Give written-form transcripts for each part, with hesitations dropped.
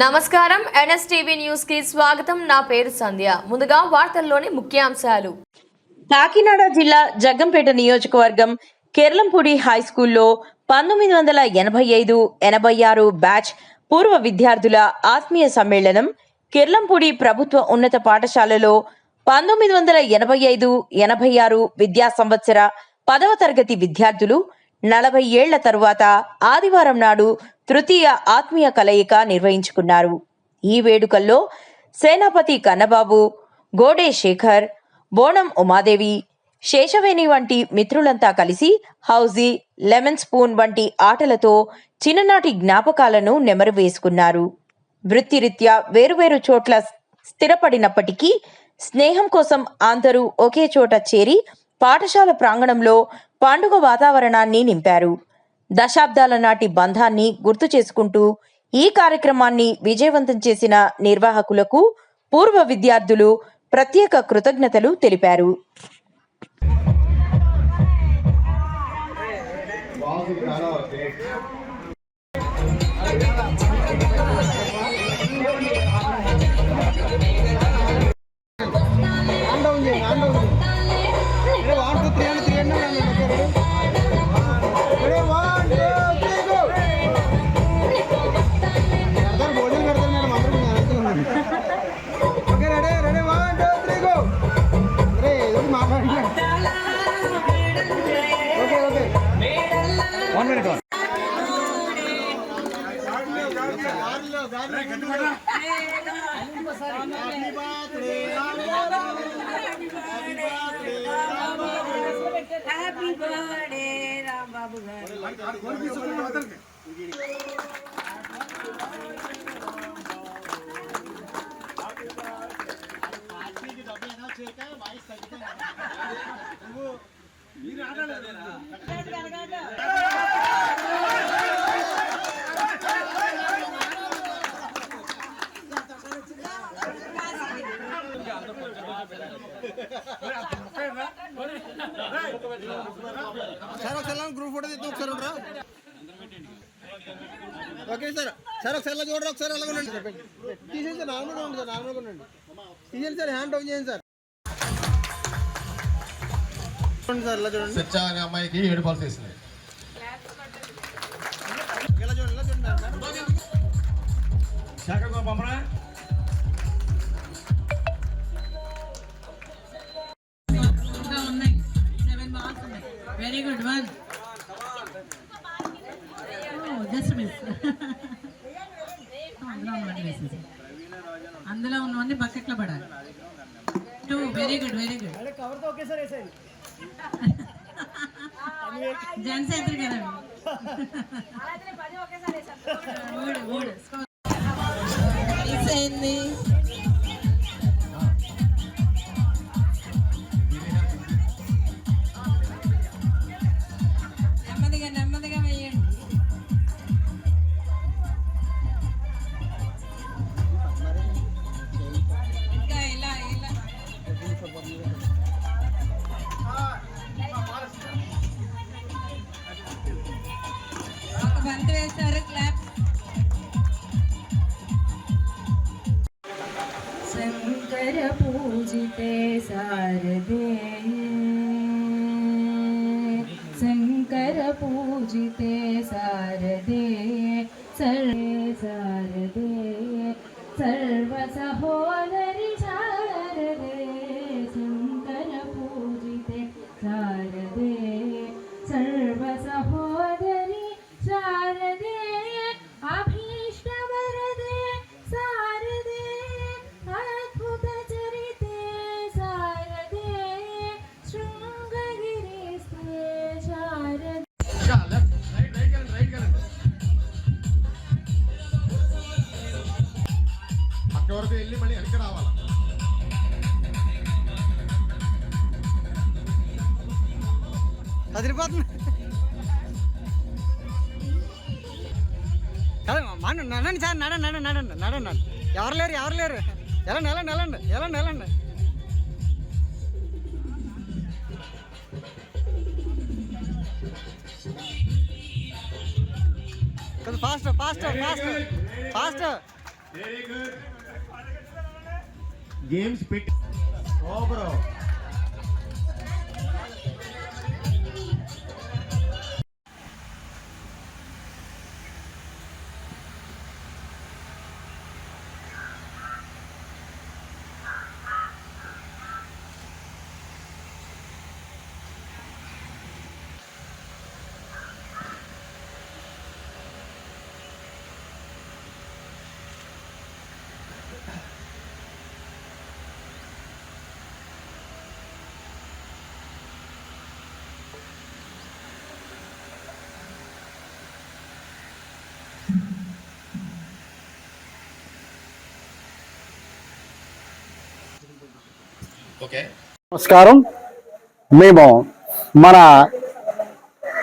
నమస్కారం NSTV news కి స్వాగతం. నా పేరు సంధ్య. ముందుగా వార్తల్లోని ముఖ్యాంశాలు. కాకినాడ జిల్లా జగ్గంపేట నియోజకవర్గం కెర్లంపూడి హై స్కూల్లో 1985-86 బ్యాచ్ పూర్వ విద్యార్థుల ఆత్మీయ సమ్మేళనం కెర్లంపూడి ప్రభుత్వ ఉన్నత పాఠశాలలో 1985-86 విద్యా సంవత్సర 10వ తరగతి విద్యార్థులు 40 ఏళ్ల తరువాత ఆదివారం నాడు తృతీయ ఆత్మీయ కలయిక నిర్వహించుకున్నారు. ఈ వేడుకల్లో సేనాపతి కన్నబాబు, గోడే శేఖర్, బోనం ఉమాదేవి, శేషవేణి వంటి మిత్రులంతా కలిసి హౌజీ, లెమన్ స్పూన్ వంటి ఆటలతో చిన్ననాటి జ్ఞాపకాలను నెమరు వేసుకున్నారు. వృత్తిరీత్యా వేరువేరు చోట్ల స్థిరపడినప్పటికీ స్నేహం కోసం అందరూ ఒకే చోట చేరి పాఠశాల ప్రాంగణంలో పండుగ వాతావరణాన్ని నింపారు. దశాబ్దాల నాటి బంధాన్ని గుర్తు చేసుకుంటూ ఈ కార్యక్రమాన్ని విజయవంతం చేసిన నిర్వాహకులకు పూర్వ విద్యార్థులు ప్రత్యేక కృతజ్ఞతలు తెలిపారు. Happy birthday, Ram Babu. Sir ఒకసారి గ్రూప్ ఫోటో తీద్దాం ఒకసారి ఉండరా. Okay sir. సార్ ఒకసారి చూడరా, ఒకసారి అలాగే ఉండండి. తీసేసి సార్, నార్మల్గా ఉండండి సార్, నార్మల్గా ఉండండి. తీసేయండి సార్, హ్యాండ్ డౌన్ చేయండి సార్. చూడండి సార్, ఇలా చూడండి. సచ్చా అనే అమ్మాయికి 7 బాల్స్ వేసినాయి. ఇలా చూడండి, ఇలా చూడండి. Very good one. Oh, just miss. అందులో ఉన్నవన్నీ బకెట్లో పడాలి. 2 వెరీ గుడ్, వెరీ గుడ్. కవర్తో ఒకేసారి వేసేది. జెంట్స్ అయితే కదా. గుడ్. ఇసేంది నెమ్మదిగా వేయండి. ఇంకా ఇలా ఒక బంతి వేస్తారు. క్లాప్. శంకర పూజితే శారదే, శంకర పూజితే శారదే, శారదే సర్వ సహోదరి శారదే, శంకర పూజితే శారదే, సర్వ సహోదరి శారదే, అభీష్ట వరదే శారదే, అద్భుత చరితే శారదే, శృంగగిరిస్తే శారదే. అక్కడి వరకు వెళ్ళి మళ్ళీ వెనక్కి రావాలా? అదిరిపోతుంది. నడండి సార్, నడండి. ఎవరు లేరు. వెళ్ళండి. ఫాస్ట్ గేమ్స్ పెట్టి బ్రో ఓకే. నమస్కారం. మేము మన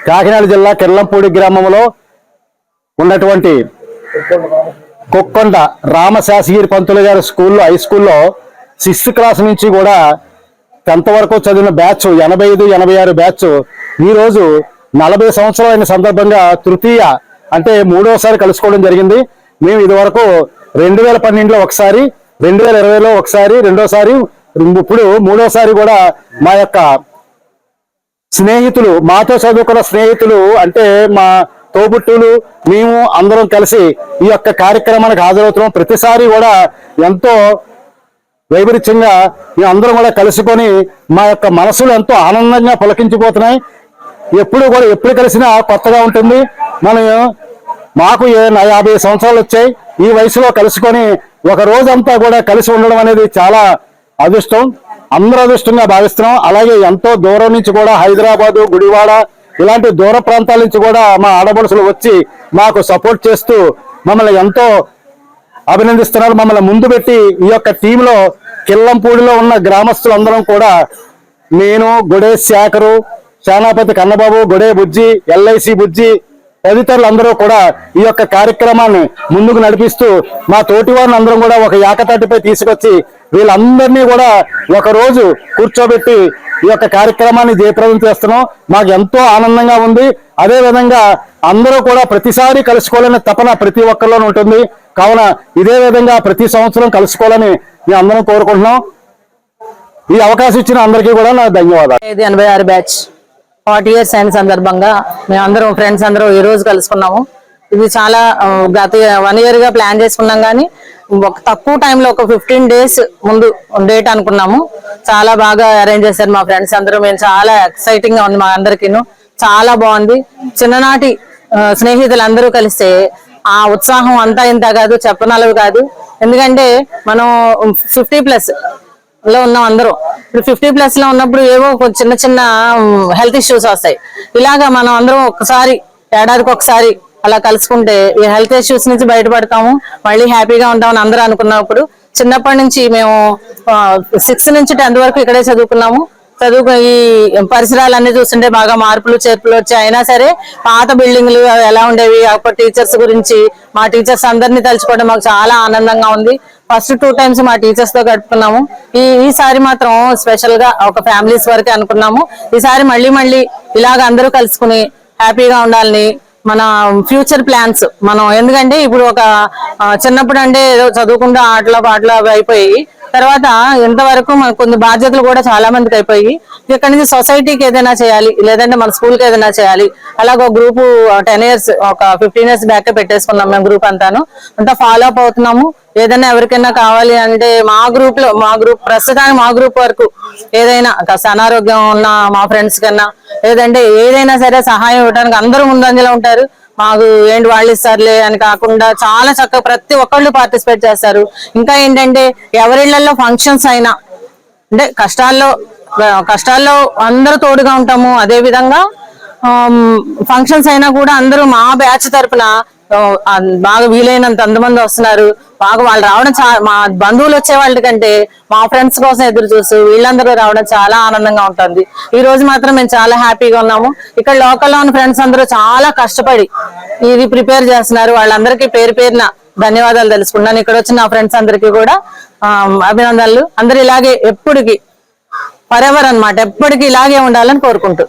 కాకినాడ జిల్లా కిర్లంపూడి గ్రామంలో ఉన్నటువంటి కొక్కొండ రామశాసగిరి పంతులు గారి స్కూల్లో హై స్కూల్లో 6th క్లాస్ నుంచి కూడా 10th వరకు చదివిన బ్యాచ్ 85, 86 బ్యాచ్ ఈరోజు 40 సంవత్సరాలైన సందర్భంగా తృతీయ అంటే 3వసారి కలుసుకోవడం జరిగింది. మేము ఇదివరకు 2012లో ఒకసారి, 2020లో ఒకసారి, రెండోసారి, ఇప్పుడు 3వసారి కూడా మా యొక్క స్నేహితులు, మాతో చదువుకున్న స్నేహితులు అంటే మా తోబుట్టులు మేము అందరం కలిసి ఈ యొక్క కార్యక్రమానికి హాజరవుతున్నాం. ప్రతిసారి కూడా ఎంతో వైపరీత్యంగా మేము అందరం కూడా కలుసుకొని మా యొక్క మనసులు ఎంతో ఆనందంగా పులకించిపోతున్నాయి. ఎప్పుడు కలిసినా కొత్తగా ఉంటుంది. మాకు 50 సంవత్సరాలు వచ్చాయి. ఈ వయసులో కలుసుకొని ఒక రోజంతా కూడా కలిసి ఉండడం అనేది చాలా అదృష్టం, అందరూ అదృష్టంగా భావిస్తున్నాం. అలాగే ఎంతో దూరం నుంచి కూడా హైదరాబాదు, గుడివాడ ఇలాంటి దూర ప్రాంతాల నుంచి కూడా మా ఆడపడుచులు వచ్చి మాకు సపోర్ట్ చేస్తూ మమ్మల్ని ఎంతో అభినందిస్తున్నారు. మమ్మల్ని ముందు పెట్టి ఈ యొక్క టీంలో కిల్లంపూడిలో ఉన్న గ్రామస్తులందరం కూడా నేను, గొడే శేఖరు, శానాపతి కన్నబాబు, గొడే బుజ్జి, ఎల్ఐసి బుజ్జి తదితరులందరూ కూడా ఈ యొక్క కార్యక్రమాన్ని ముందుకు నడిపిస్తూ మా తోటి వారిని అందరం కూడా ఒక ఏకతాటిపై తీసుకొచ్చి వీళ్ళందరినీ కూడా ఒక రోజు కూర్చోబెట్టి ఈ యొక్క కార్యక్రమాన్ని జయప్రదం చేస్తున్నాం. మాకు ఎంతో ఆనందంగా ఉంది. అదే విధంగా అందరూ కూడా ప్రతిసారి కలుసుకోవాలనే తపన ప్రతి ఒక్కరిలోనూ ఉంటుంది. కావున ఇదే విధంగా ప్రతి సంవత్సరం కలుసుకోవాలని మేము అందరం కోరుకుంటున్నాం. ఈ అవకాశం ఇచ్చిన అందరికీ కూడా నా ధన్యవాదాలు. 86 బ్యాచ్ 40 years అయిన సందర్భంగా మేము అందరం ఫ్రెండ్స్ అందరూ ఈ రోజు కలుసుకున్నాము. ఇది చాలా గత 1 year గా ప్లాన్ చేసుకున్నాం, కానీ ఒక తక్కువ టైంలో ఒక 15 days ముందు డేట్ అనుకున్నాము. చాలా బాగా అరేంజ్ చేశారు మా ఫ్రెండ్స్ అందరూ. మేము చాలా ఎక్సైటింగ్ గా ఉంది మా అందరికీను. చాలా బాగుంది. చిన్ననాటి స్నేహితులందరూ కలిస్తే ఆ ఉత్సాహం అంతా ఇంత కాదు, చెప్పనలవి కాదు. ఎందుకంటే మనం 50+ లో ఉన్నాం అందరూ. ఇప్పుడు 50+ లో ఉన్నప్పుడు ఏవో చిన్న చిన్న హెల్త్ ఇష్యూస్ వస్తాయి. ఇలాగా మనం అందరం ఒక్కసారి ఏడాదికి ఒకసారి అలా కలుసుకుంటే ఈ హెల్త్ ఇష్యూస్ నుంచి బయటపడతాము, మళ్ళీ హ్యాపీగా ఉంటామని అందరూ అనుకున్నప్పుడు చిన్నప్పటి నుంచి మేము 6th నుంచి 10th వరకు ఇక్కడే చదువుకున్నాము. ఈ పరిసరాలన్నీ చూస్తుంటే బాగా మార్పులు చేర్పులు వచ్చాయి. అయినా సరే పాత బిల్డింగ్లు ఎలా ఉండేవి, అప్పటి టీచర్స్ గురించి మా టీచర్స్ అందరినీ తలుచుకోవడం మాకు చాలా ఆనందంగా ఉంది. ఫస్ట్ 2 times మా టీచర్స్ తో గడుపుకున్నాము. ఈసారి మాత్రం స్పెషల్ గా ఒక ఫ్యామిలీస్ వరకే అనుకున్నాము. ఈసారి మళ్ళీ ఇలాగ అందరూ కలుసుకుని హ్యాపీగా ఉండాలని మన ఫ్యూచర్ ప్లాన్స్ మనం, ఎందుకంటే ఇప్పుడు ఒక చిన్నప్పుడు అంటే ఏదో చదువుకుంటూ ఆటలు పాటలు అవి అయిపోయి తర్వాత ఇంతవరకు మనకు కొన్ని బాధ్యతలు కూడా చాలా మందికి అయిపోయి ఇక్కడ నుంచి సొసైటీకి ఏదైనా చేయాలి, లేదంటే మన స్కూల్ కి ఏదైనా చేయాలి. అలాగే ఒక గ్రూప్ 10 years ఒక 15 years బ్యాక్ పెట్టేసుకున్నాం మేము. గ్రూప్ అంతా ఫాలో అప్ అవుతున్నాము. ఏదైనా ఎవరికైనా కావాలి అంటే మా గ్రూప్ ప్రస్తుతానికి మా గ్రూప్ వరకు ఏదైనా కాస్త అనారోగ్యం ఉన్న మా ఫ్రెండ్స్ కన్నా లేదంటే ఏదైనా సరే సహాయం ఇవ్వడానికి అందరూ ముందంజలో ఉంటారు. మాకు ఏంటి వాళ్ళు ఇస్తారులే అని కాకుండా చాలా చక్కగా ప్రతి ఒక్కళ్ళు పార్టిసిపేట్ చేస్తారు. ఇంకా ఏంటంటే ఎవరిళ్లలో ఫంక్షన్స్ అయినా అంటే కష్టాల్లో అందరూ తోడుగా ఉంటాము. అదే విధంగా ఫంక్షన్స్ అయినా కూడా అందరూ మా బ్యాచ్ తరపున బాగా వీలైనంత అంతమంది వస్తున్నారు. బాగా వాళ్ళు రావడం మా బంధువులు వచ్చే వాళ్ళ కంటే మా ఫ్రెండ్స్ కోసం ఎదురు చూస్తూ వీళ్ళందరూ రావడం చాలా ఆనందంగా ఉంటుంది. ఈ రోజు మాత్రం మేము చాలా హ్యాపీగా ఉన్నాము. ఇక్కడ లోకల్లో ఉన్న ఫ్రెండ్స్ అందరూ చాలా కష్టపడి ఇది ప్రిపేర్ చేస్తున్నారు. వాళ్ళందరికీ పేరున ధన్యవాదాలు తెలుసుకున్నాను. ఇక్కడ వచ్చిన నా ఫ్రెండ్స్ అందరికీ కూడా అభినందనలు. అందరూ ఇలాగే ఎప్పటికీ ఫరెవర్ అన్నమాట, ఎప్పటికీ ఇలాగే ఉండాలని కోరుకుంటూ